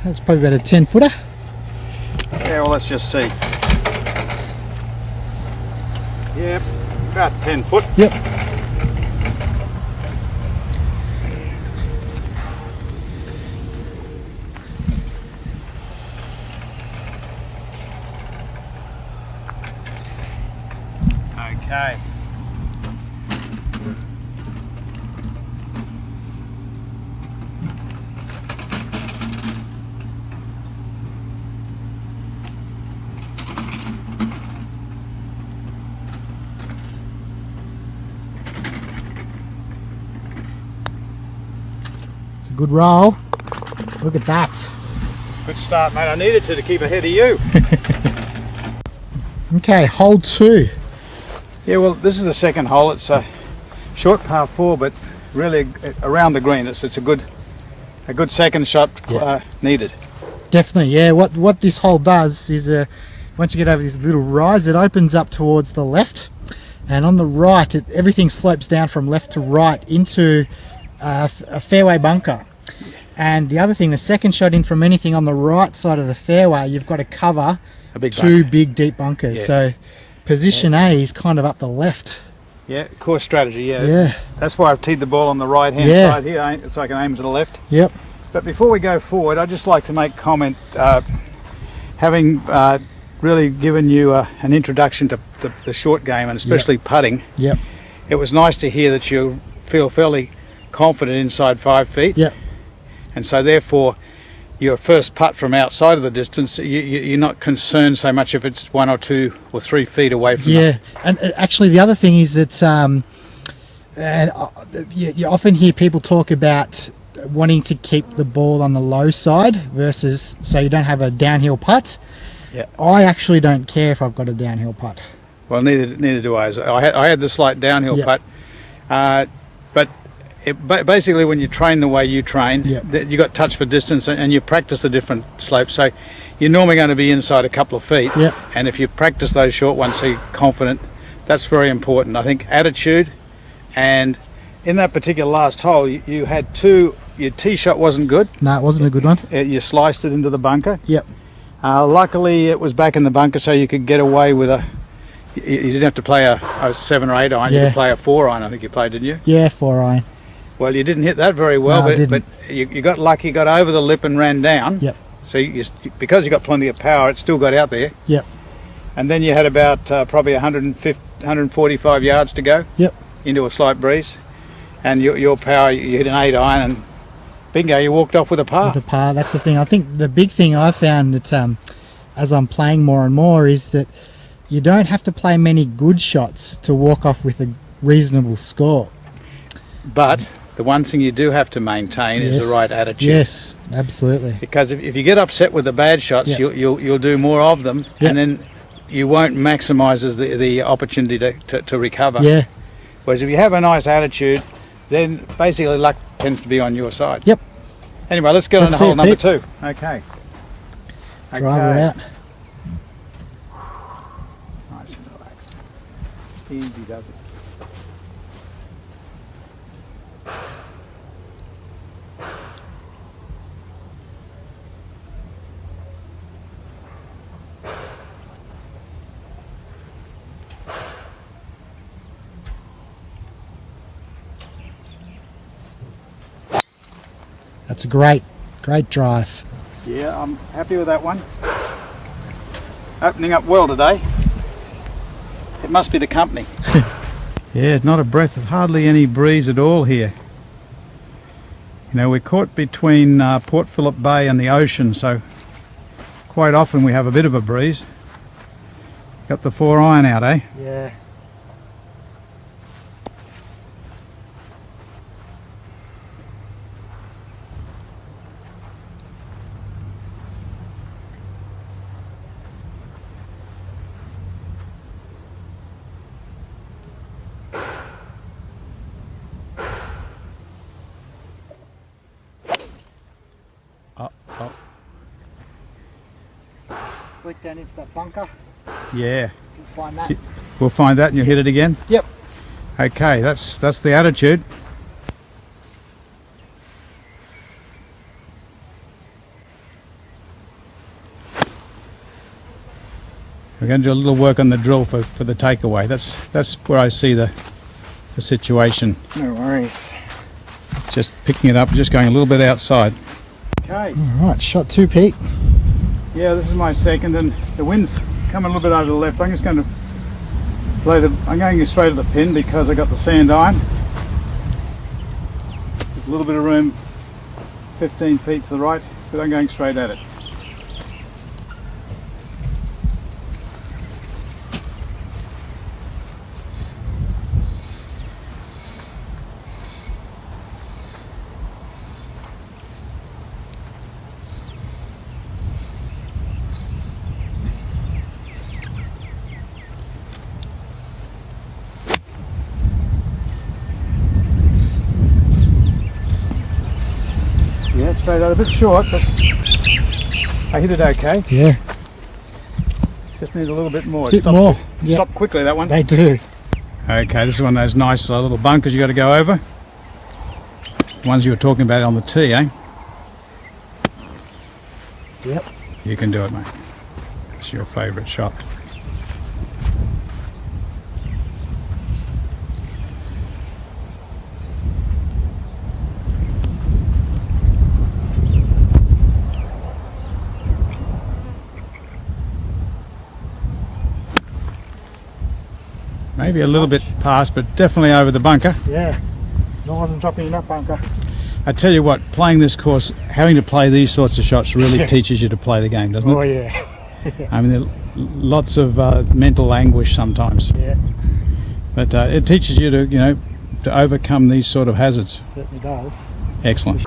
That's probably about a 10 footer. Yeah, well, let's just see. Yeah, about 10 foot. Yep. Okay. It's a good roll. Look at that. Good start, mate. I needed to keep ahead of you. Okay, hole 2. Yeah, well, this is the second hole. It's a short par 4, but really around the green. It's a good second shot needed. Definitely, yeah. What this hole does is, once you get over this little rise, it opens up towards the left, and on the right, everything slopes down from left to right into a fairway bunker. And the other thing, the second shot in from anything on the right side of the fairway, you've got to cover two big deep bunkers. Yeah. So position A is kind of up the left. Yeah, core strategy, yeah. Yeah. That's why I've teed the ball on the right hand side here, so I can aim to the left. Yep. But before we go forward, I'd just like to make comment, having really given you an introduction to the short game, and especially putting. Yep. It was nice to hear that you feel fairly confident inside 5 feet. Yep. And so therefore, your first putt from outside of the distance, you're not concerned so much if it's 1 or 2 or 3 feet away from Yeah, and actually the other thing is that you often hear people talk about wanting to keep the ball on the low side versus, so you don't have a downhill putt. Yeah. I actually don't care if I've got a downhill putt. Well, neither do I. I had the slight downhill putt, but basically when you train the way you train, you got touch for distance and you practice the different slopes. So you're normally going to be inside a couple of feet, and if you practice those short ones so you're confident, that's very important. I think attitude, and in that particular last hole, you had your tee shot wasn't good. No, it wasn't a good one. You sliced it into the bunker. Yep. Luckily, it was back in the bunker, so you could get away with you didn't have to play a 7 or 8 iron. You could play a 4 iron. I think you played, didn't you? Yeah, 4 iron. Well, you didn't hit that very well, but you got lucky. You got over the lip and ran down. Yep. So because you got plenty of power, it still got out there. Yep. And then you had about probably 145 yards to go. Yep. Into a slight breeze, and your power, you hit an 8 iron, and bingo, you walked off with a par. With a par, that's the thing. I think the big thing I found that as I'm playing more and more is that you don't have to play many good shots to walk off with a reasonable score. But the one thing you do have to maintain is the right attitude. Yes, absolutely. Because if you get upset with the bad shots, you'll do more of them, and then you won't maximise the opportunity to recover. Yeah. Whereas if you have a nice attitude, then basically luck tends to be on your side. Yep. Anyway, let's get on to hole number 2. Okay. Driver out. Nice and relaxed. Easy does it. That's a great drive. Yeah, I'm happy with that one. Opening up well today. It must be the company. Yeah, it's not a breath, hardly any breeze at all here. You know, we're caught between Port Phillip Bay and the ocean, so quite often we have a bit of a breeze. Got the 4 iron out, eh? Yeah. Slick down into that bunker. Yeah. We'll find that. We'll find that and you'll hit it again? Yep. Okay, that's the attitude. We're going to do a little work on the drill for the takeaway. That's where I see the situation. No worries. Just picking it up, just going a little bit outside. Okay. All right, shot 2, Pete. Yeah, this is my second, and the wind's coming a little bit over the left. I'm just going to I'm going straight at the pin because I got the sand iron. There's a little bit of room, 15 feet to the right, but I'm going straight at it. Yeah, straight out, a bit short, but I hit it okay. Yeah. Just need a little bit more. Bit more. Yep. Stop quickly, that one. They do. Okay, this is one of those nice little bunkers you got to go over. The ones you were talking about on the tee, eh? Yep. You can do it, mate. It's your favourite shot. Maybe a little bit past, but definitely over the bunker. Yeah. No, I wasn't dropping in that bunker. I tell you what, playing this course, having to play these sorts of shots really teaches you to play the game, doesn't it? Oh, yeah. I mean, there are lots of mental anguish sometimes. Yeah. But it teaches you to, to overcome these sort of hazards. It certainly does. Excellent.